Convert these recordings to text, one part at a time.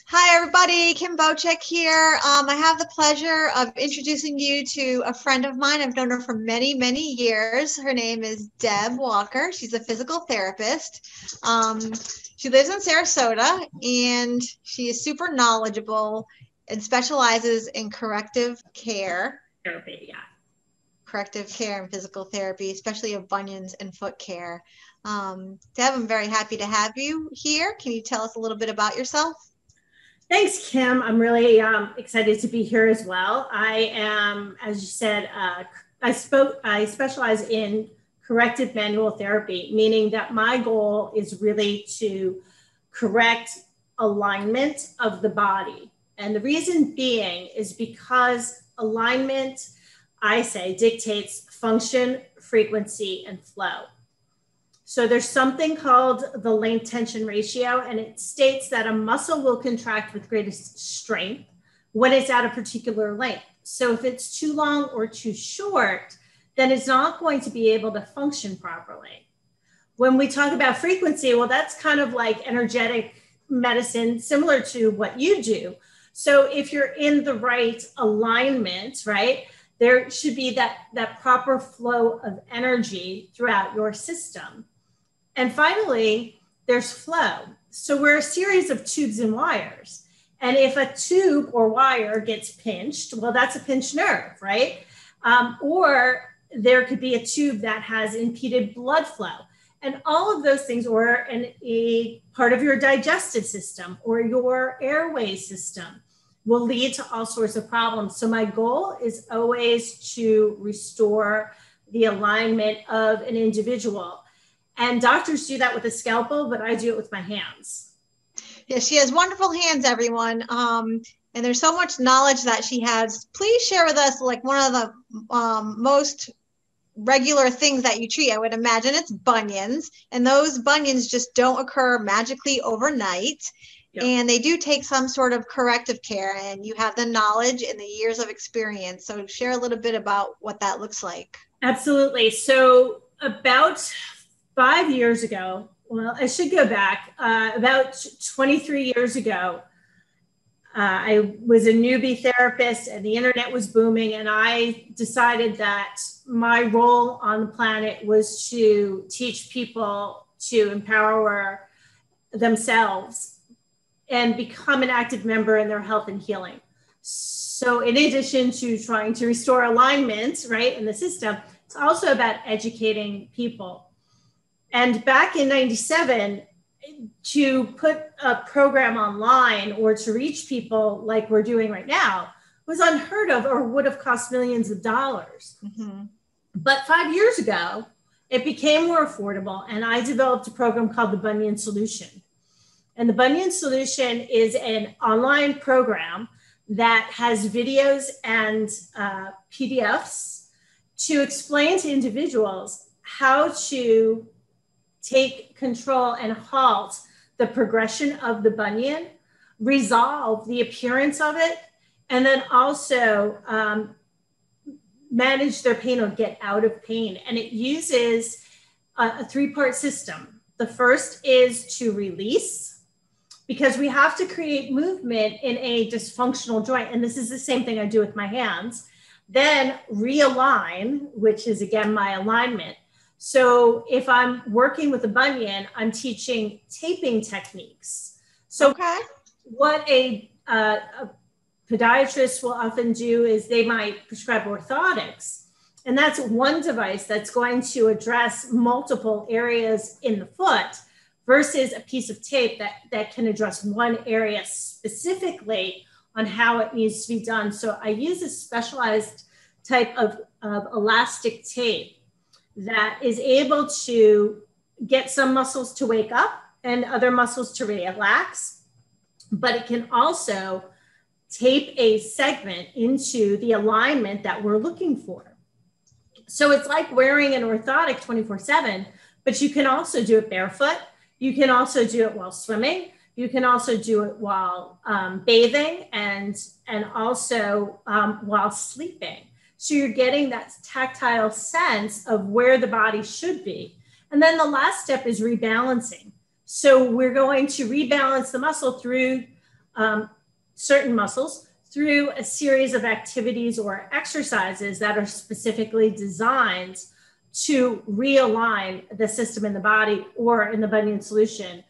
Hi, everybody. Kim Bocek here. I have the pleasure of introducing you to a friend of mine. I've known her for many, many years. Her name is Deb Walker. She's a physical therapist. She lives in Sarasota, and she is super knowledgeable and specializes in corrective care. Therapy, yeah. Corrective care and physical therapy, especially of bunions and foot care. Deb, I'm very happy to have you here. Can you tell us a little bit about yourself? Thanks, Kim. I'm really excited to be here as well. I am, as you said, I specialize in corrective manual therapy, meaning that my goal is really to correct alignment of the body. And the reason being is because alignment, I say, dictates function, frequency, and flow. So there's something called the length tension ratio, and it states that a muscle will contract with greatest strength when it's at a particular length. So if it's too long or too short, then it's not going to be able to function properly. When we talk about frequency, well, that's kind of like energetic medicine, similar to what you do. So if you're in the right alignment, right, there should be that proper flow of energy throughout your system. And finally, there's flow. So we're a series of tubes and wires. And if a tube or wire gets pinched, well, that's a pinched nerve, right? Or there could be a tube that has impeded blood flow. And all of those things, or a part of your digestive system or your airway system, will lead to all sorts of problems. So my goal is always to restore the alignment of an individual. And doctors do that with a scalpel, but I do it with my hands. Yeah, she has wonderful hands, everyone. And there's so much knowledge that she has. Please share with us, like, one of the most regular things that you treat. I would imagine it's bunions, and those bunions just don't occur magically overnight. Yep. And they do take some sort of corrective care, and you have the knowledge and the years of experience. So share a little bit about what that looks like. Absolutely. So about 5 years ago, well, I should go back, about 23 years ago, I was a newbie therapist and the internet was booming. And I decided that my role on the planet was to teach people to empower themselves and become an active member in their health and healing. So in addition to trying to restore alignment, right, in the system, it's also about educating people. And back in 97, to put a program online or to reach people like we're doing right now was unheard of or would have cost millions of dollars. Mm-hmm. But 5 years ago, it became more affordable. And I developed a program called the Bunion Solution. And the Bunion Solution is an online program that has videos and PDFs to explain to individuals how to take control and halt the progression of the bunion, resolve the appearance of it, and then also manage their pain or get out of pain. And it uses a three-part system. The first is to release, because we have to create movement in a dysfunctional joint. And this is the same thing I do with my hands. Then realign, which is, again, my alignment. So if I'm working with a bunion, I'm teaching taping techniques. So okay. What a podiatrist will often do is they might prescribe orthotics. And that's one device that's going to address multiple areas in the foot versus a piece of tape that can address one area specifically on how it needs to be done. So I use a specialized type of elastic tape that is able to get some muscles to wake up and other muscles to relax, but it can also tape a segment into the alignment that we're looking for. So it's like wearing an orthotic 24/7, but you can also do it barefoot. You can also do it while swimming. You can also do it while bathing and also while sleeping. So you're getting that tactile sense of where the body should be. And then the last step is rebalancing. So we're going to rebalance the muscle through certain muscles through a series of activities or exercises that are specifically designed to realign the system in the body, or in the bunion solution,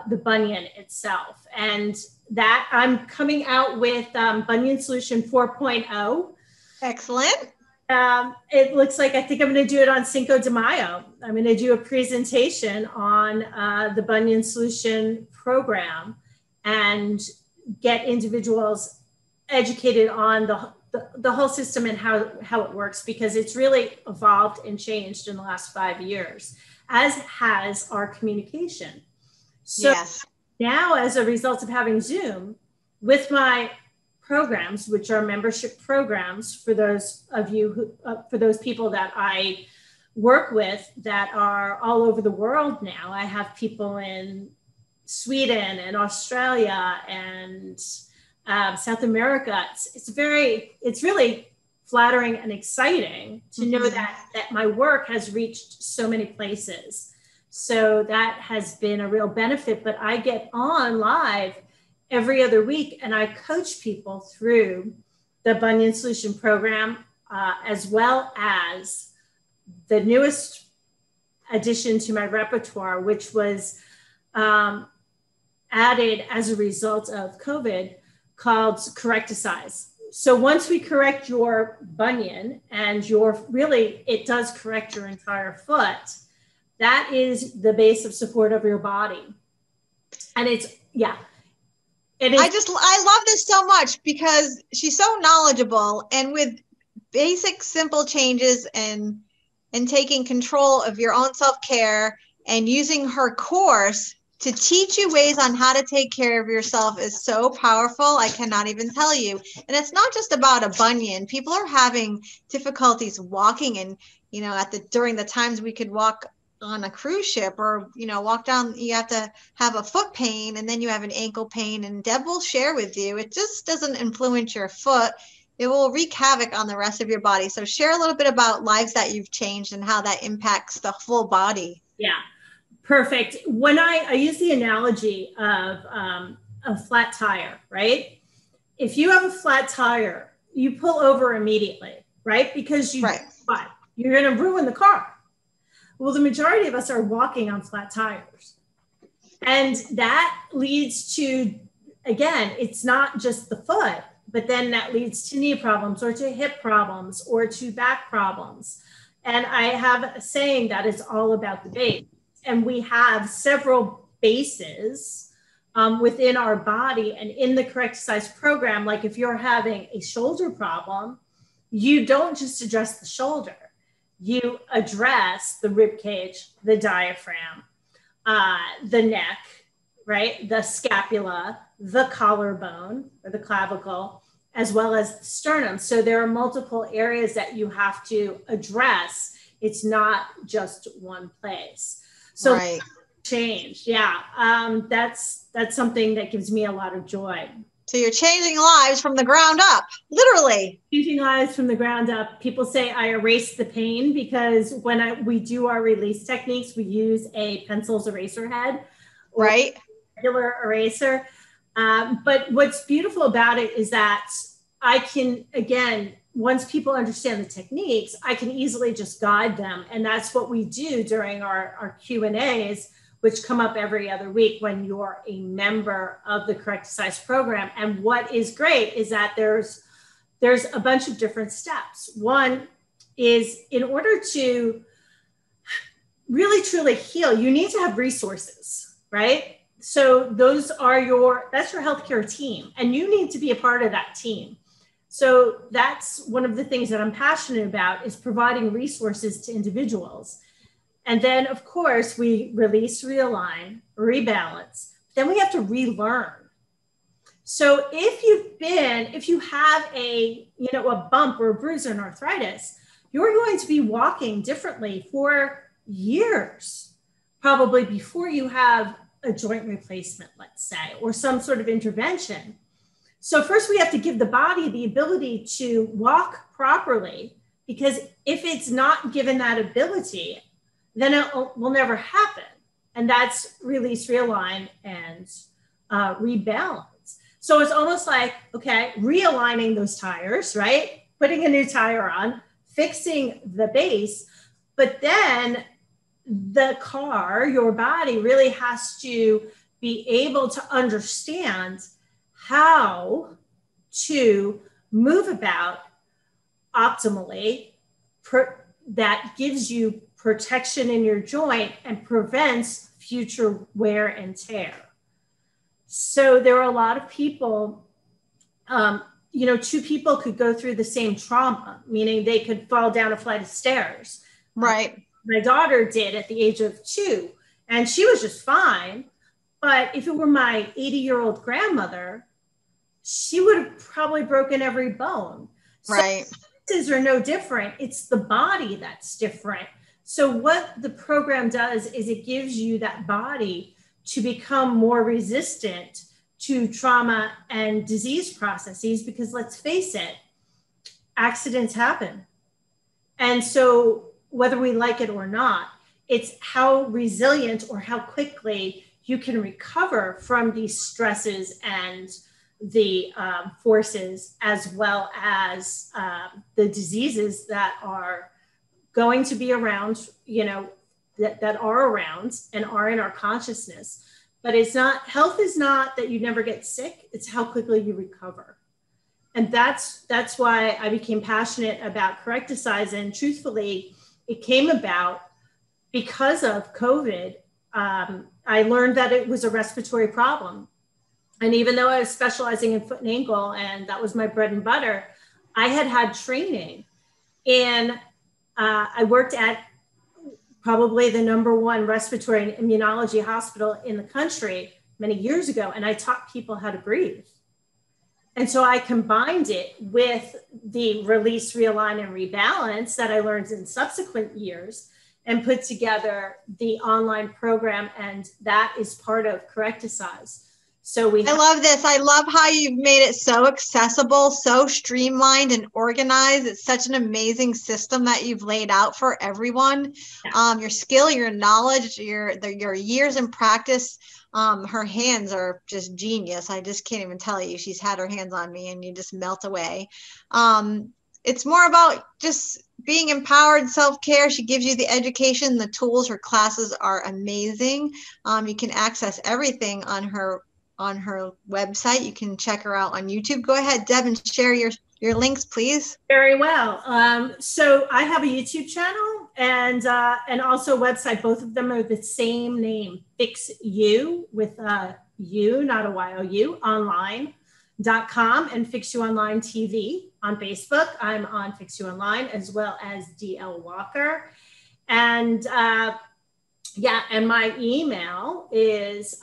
the bunion itself. And that I'm coming out with Bunion Solution 4.0. Excellent. It looks like I think I'm going to do it on Cinco de Mayo. I'm going to do a presentation on the Bunion Solution program and get individuals educated on the whole system and how it works, because it's really evolved and changed in the last 5 years, as has our communication. So yes. Now, as a result of having Zoom, with my programs, which are membership programs for those of you for those people that I work with that are all over the world now. I have people in Sweden and Australia and South America. It's really flattering and exciting to know that my work has reached so many places. So that has been a real benefit. But I get on live every other week and I coach people through the Bunion Solution program, as well as the newest addition to my repertoire, which was added as a result of COVID, called Correcticise. So once we correct your bunion and it does correct your entire foot, that is the base of support of your body. And it is. I love this so much because she's so knowledgeable, and with basic, simple changes and taking control of your own self-care and using her course to teach you ways on how to take care of yourself is so powerful. I cannot even tell you. And it's not just about a bunion. People are having difficulties walking, and during the times we could walk on a cruise ship or walk down, you have to have a foot pain, and then you have an ankle pain, and Deb will share with you, it just doesn't influence your foot. It will wreak havoc on the rest of your body. So share a little bit about lives that you've changed and how that impacts the full body. Yeah, perfect. When I use the analogy of a flat tire, right? If you have a flat tire, you pull over immediately, right? Because you're going to ruin the car. Well, the majority of us are walking on flat tires. And that leads to, again, it's not just the foot, but then that leads to knee problems or to hip problems or to back problems. And I have a saying that it's all about the base. And we have several bases within our body. And in the Correcticise program, like if you're having a shoulder problem, you don't just address the shoulder. You address the rib cage, the diaphragm, the neck, right? The scapula, the collarbone or the clavicle, as well as the sternum. So there are multiple areas that you have to address. It's not just one place. So change. Yeah. That's something that gives me a lot of joy. So you're changing lives from the ground up, literally. Changing lives from the ground up. People say I erase the pain because when we do our release techniques, we use a pencil's eraser head, right? Regular eraser. But what's beautiful about it is that I can, again, once people understand the techniques, I can easily just guide them. And that's what we do during our Q&As, which come up every other week when you're a member of the Correcticise program. And what is great is that there's a bunch of different steps. One is, in order to really truly heal, you need to have resources, right? So that's your healthcare team, and you need to be a part of that team. So that's one of the things that I'm passionate about, is providing resources to individuals. And then, of course, we release, realign, rebalance. Then we have to relearn. So if you have a bump or a bruise or an arthritis, you're going to be walking differently for years, probably before you have a joint replacement, let's say, or some sort of intervention. So first we have to give the body the ability to walk properly, because if it's not given that ability, then it will never happen. And that's release, realign, and rebalance. So it's almost like, okay, realigning those tires, right? Putting a new tire on, fixing the base, but then the car, your body really has to be able to understand how to move about optimally that gives you protection in your joint and prevents future wear and tear. So there are a lot of people, two people could go through the same trauma, meaning they could fall down a flight of stairs. Right. My daughter did at the age of 2, and she was just fine. But if it were my 80-year-old grandmother, she would have probably broken every bone. Right. So are no different. It's the body that's different. So what the program does is it gives you that body to become more resistant to trauma and disease processes, because let's face it, accidents happen. And so whether we like it or not, it's how resilient or how quickly you can recover from these stresses and the forces, as well as the diseases that are going to be around, that are around and are in our consciousness. But health is not that you never get sick, it's how quickly you recover. And that's why I became passionate about Correcticise. And truthfully, it came about because of COVID. I learned that it was a respiratory problem. And even though I was specializing in foot and ankle, and that was my bread and butter, I had training. And I worked at probably the #1 respiratory and immunology hospital in the country many years ago. And I taught people how to breathe. And so I combined it with the release, realign, and rebalance that I learned in subsequent years and put together the online program. And that is part of Correcticise. So I love this. I love how you've made it so accessible, so streamlined and organized. It's such an amazing system that you've laid out for everyone. Yeah. Your skill, your knowledge, your years in practice. Her hands are just genius. I just can't even tell you. She's had her hands on me and you just melt away. It's more about just being empowered, self-care. She gives you the education, the tools. Her classes are amazing. You can access everything on her website. You can check her out on YouTube. Go ahead, Deb, and share your links, please. Very well. So I have a YouTube channel and also a website. Both of them are the same name, Fix You, with a U, not a Y-O-U, online.com, and Fix You Online TV on Facebook. I'm on Fix You Online, as well as DL Walker. And and my email is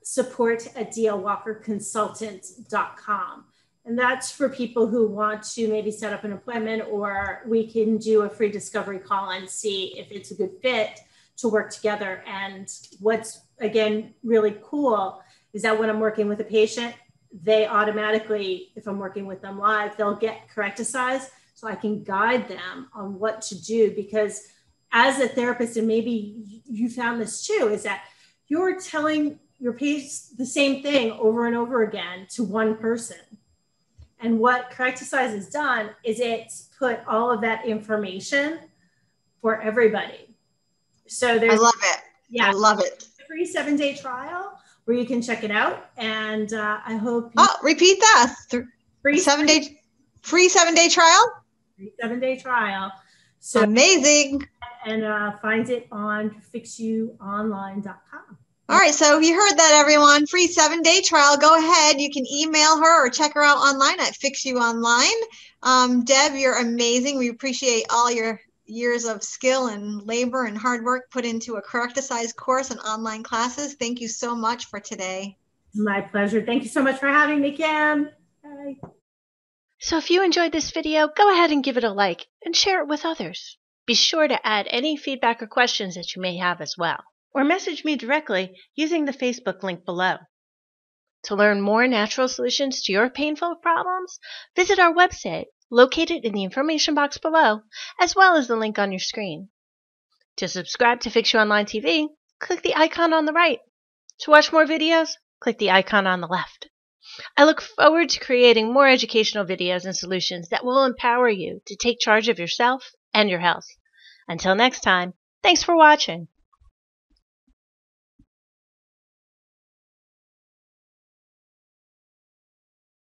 support@dlwalkerconsultant.com. And that's for people who want to maybe set up an appointment, or we can do a free discovery call and see if it's a good fit to work together. And what's, again, really cool is that when I'm working with a patient, they automatically, if I'm working with them live, they'll get Correcticise, so I can guide them on what to do. Because as a therapist, and maybe you found this too, is that you're telling your patients the same thing over and over again to one person. And what Correcticise has done is it's put all of that information for everybody. So I love it. Yeah, I love it. A free 7-day trial where you can check it out. And I hope. Repeat that. Free 7-day trial. Free 7-day trial. So amazing. And find it on fixyouonline.com. All right, so you heard that, everyone. Free 7-day trial. Go ahead. You can email her or check her out online at Fix You Online. Deb, you're amazing. We appreciate all your years of skill and labor and hard work put into a Correcticise course and online classes. Thank you so much for today. My pleasure. Thank you so much for having me, Kim. Bye. So if you enjoyed this video, go ahead and give it a like and share it with others. Be sure to add any feedback or questions that you may have as well, or message me directly using the Facebook link below. To learn more natural solutions to your painful problems, visit our website located in the information box below, as well as the link on your screen. To subscribe to Fix You Online TV, click the icon on the right. To watch more videos, click the icon on the left. I look forward to creating more educational videos and solutions that will empower you to take charge of yourself and your health. Until next time, thanks for watching.